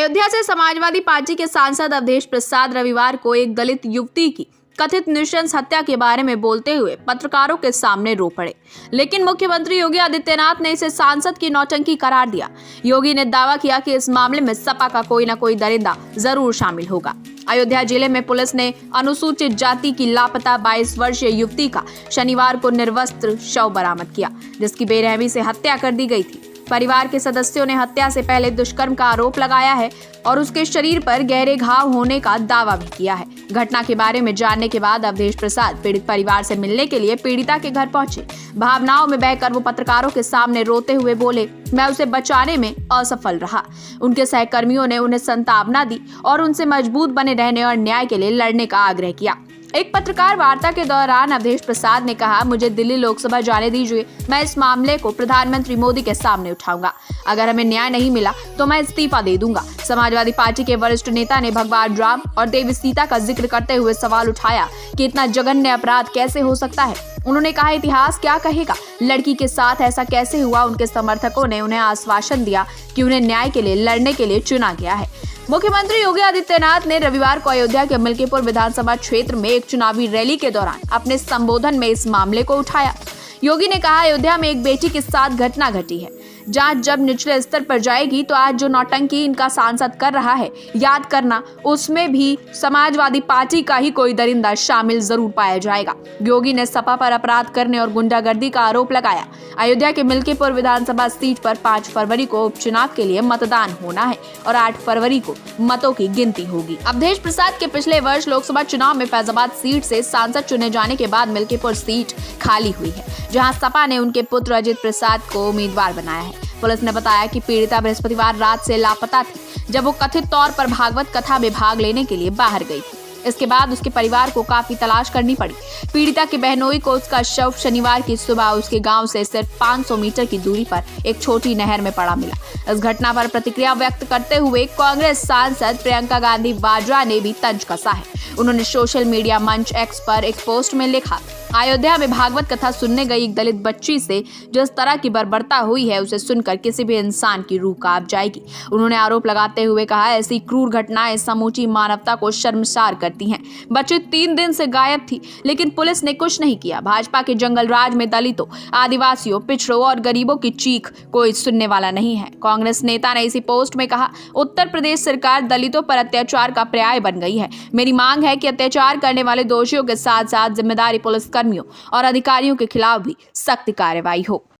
अयोध्या से समाजवादी पार्टी के सांसद अवधेश प्रसाद रविवार को एक दलित युवती की कथित नृशंस हत्या के बारे में बोलते हुए पत्रकारों के सामने रो पड़े, लेकिन मुख्यमंत्री योगी आदित्यनाथ ने इसे सांसद की नौटंकी करार दिया। योगी ने दावा किया कि इस मामले में सपा का कोई न कोई दरिंदा जरूर शामिल होगा। अयोध्या जिले में पुलिस ने अनुसूचित जाति की लापता 22 वर्षीय युवती का शनिवार को निर्वस्त्र शव बरामद किया, जिसकी बेरहमी से हत्या कर दी गई थी। परिवार के सदस्यों ने हत्या से पहले दुष्कर्म का आरोप लगाया है और उसके शरीर पर गहरे घाव होने का दावा भी किया है। घटना के बारे में जानने के बाद अवधेश प्रसाद पीड़ित परिवार से मिलने के लिए पीड़िता के घर पहुंचे। भावनाओं में बहकर वो पत्रकारों के सामने रोते हुए बोले, मैं उसे बचाने में असफल रहा। उनके सहकर्मियों ने उन्हें सांत्वना दी और उनसे मजबूत बने रहने और न्याय के लिए लड़ने का आग्रह किया। एक पत्रकार वार्ता के दौरान अवधेश प्रसाद ने कहा, मुझे दिल्ली लोकसभा जाने दीजिए, मैं इस मामले को प्रधानमंत्री मोदी के सामने उठाऊंगा। अगर हमें न्याय नहीं मिला तो मैं इस्तीफा दे दूंगा। समाजवादी पार्टी के वरिष्ठ नेता ने भगवान राम और देवी सीता का जिक्र करते हुए सवाल उठाया कि इतना जघन्य अपराध कैसे हो सकता है। उन्होंने कहा, इतिहास क्या कहेगा, लड़की के साथ ऐसा कैसे हुआ। उनके समर्थकों ने उन्हें आश्वासन दिया कि उन्हें न्याय के लिए लड़ने के लिए चुना गया है। मुख्यमंत्री योगी आदित्यनाथ ने रविवार को अयोध्या के मिल्कीपुर विधानसभा क्षेत्र में एक चुनावी रैली के दौरान अपने संबोधन में इस मामले को उठाया। योगी ने कहा, अयोध्या में एक बेटी के साथ घटना घटी है। जांच जब निचले स्तर पर जाएगी तो आज जो नौटंकी इनका सांसद कर रहा है, याद करना, उसमें भी समाजवादी पार्टी का ही कोई दरिंदा शामिल जरूर पाया जाएगा। योगी ने सपा पर अपराध करने और गुंडागर्दी का आरोप लगाया। अयोध्या के मिल्कीपुर विधानसभा सीट पर 5 फरवरी को उपचुनाव के लिए मतदान होना है और 8 फरवरी को मतों की गिनती होगी। अवधेश प्रसाद के पिछले वर्ष लोकसभा चुनाव में फैजाबाद सीट से सांसद चुने जाने के बाद मिल्कीपुर सीट खाली हुई है, जहां सपा ने उनके पुत्र अजित प्रसाद को उम्मीदवार बनाया है। पुलिस ने बताया कि पीड़िता बृहस्पतिवार रात से लापता थी, जब वो कथित तौर पर भागवत कथा में भाग लेने के लिए बाहर गई थी। इसके बाद उसके परिवार को काफी तलाश करनी पड़ी। पीड़िता के बहनोई को उसका शव शनिवार की सुबह उसके गांव से सिर्फ 500 मीटर की दूरी पर एक छोटी नहर में पड़ा मिला। इस घटना पर प्रतिक्रिया व्यक्त करते हुए कांग्रेस सांसद प्रियंका गांधी वाड्रा ने भी तंज कसा है। उन्होंने सोशल मीडिया मंच एक्स पर एक पोस्ट में लिखा, अयोध्या में भागवत कथा सुनने गई एक दलित बच्ची से जो इस तरह की बर्बरता हुई है, उसे सुनकर किसी भी इंसान की रूह कांप जाएगी। उन्होंने आरोप लगाते हुए कहा, ऐसी क्रूर घटनाएं समूची मानवता को शर्मसार करती हैं। बच्ची 3 दिन से गायब थी, लेकिन पुलिस ने कुछ नहीं किया। भाजपा के जंगल राज में दलितों, आदिवासियों, पिछड़ों और गरीबों की चीख कोई सुनने वाला नहीं है। कांग्रेस नेता ने इसी पोस्ट में कहा, उत्तर प्रदेश सरकार दलितों पर अत्याचार का पर्याय बन गई है। मेरी मांग है कि अत्याचार करने वाले दोषियों के साथ साथ जिम्मेदारी पुलिस कर्मियों और अधिकारियों के खिलाफ भी सख्त कार्रवाई हो।